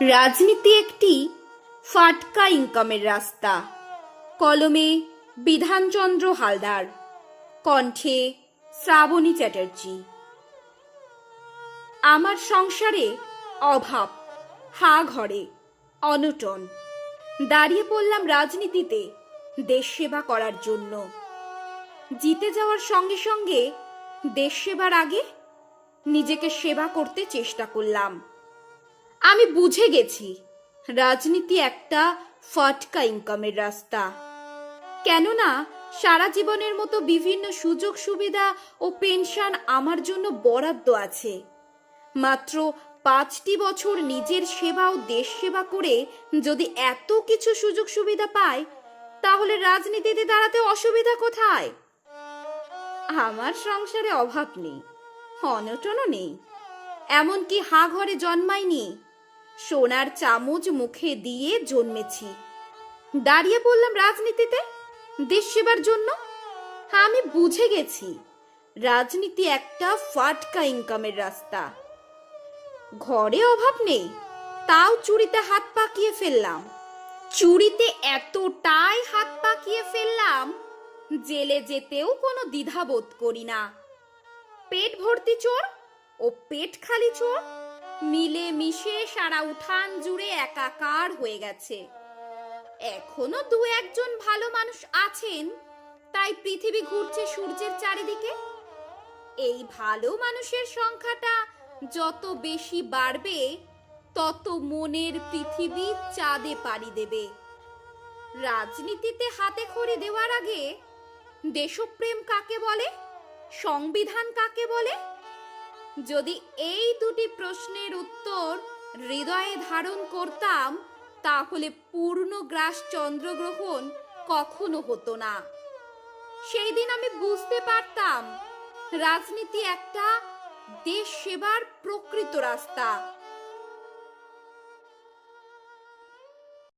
রাজনীতি একটি ফাটকা ইনকামের রাস্তা। কলমে বিধানচন্দ্র হালদার, কণ্ঠে শ্রাবণী চ্যাটার্জি। আমার সংসারে অভাব, হা ঘরে অনটন। দাঁড়িয়ে পড়লাম রাজনীতিতে দেশ সেবা করার জন্য। জিতে যাওয়ার সঙ্গে সঙ্গে দেশ সেবার আগে নিজেকে সেবা করতে চেষ্টা করলাম। আমি বুঝে গেছি রাজনীতি একটা ফাটকা ইনকামের রাস্তা। কেননা সারা জীবনের মতো বিভিন্ন সুযোগ সুবিধা ও পেনশন আমার জন্য বরাদ্দ আছে। মাত্র 5টি বছর নিজের সেবা ও দেশ সেবা করে যদি এত কিছু সুযোগ সুবিধা পায়, তাহলে রাজনীতিতে দাঁড়াতে অসুবিধা কোথায়? আমার সংসারে অভাব নেই, অনটনও নেই, এমনকি হা ঘরে জন্মাইনি। সোনার চামচ মুখে দিয়ে জন্মেছি। দাঁড়িয়ে পড়লাম রাজনীতিতে দেশ সেবার জন্য। আমি বুঝে গেছি রাজনীতি একটা ফাটকা ইনকামের রাস্তা। ঘরে অভাব নেই, তাও চুরিতে হাত পাকিয়ে ফেললাম। চুরিতে এতটাই হাত পাকিয়ে ফেললাম, জেলে যেতেও কোনো দ্বিধাবোধ করি না। পেট ভর্তি চোর ও পেট খালি চোর মিলে মিশে সারা উঠান জুড়ে একাকার হয়ে গেছে। এখনো দু একজন ভালো মানুষ আছেন, তাই পৃথিবী ঘুরছে সূর্যের চারিদিকে। এই ভালো মানুষের সংখ্যাটা যত বেশি বাড়বে, তত মনের পৃথিবী চাঁদে পাড়ি দেবে। রাজনীতিতে হাতে খড়ি দেওয়ার আগে দেশপ্রেম কাকে বলে, সংবিধান কাকে বলে, যদি এই দুটি প্রশ্নের উত্তর হৃদয়ে ধারণ করতাম, তাহলে পূর্ণগ্রাস চন্দ্রগ্রহণ কখনো হতো না। সেই দিন আমি বুঝতে পারতাম রাজনীতি একটা দেশ সেবার প্রকৃত রাস্তা।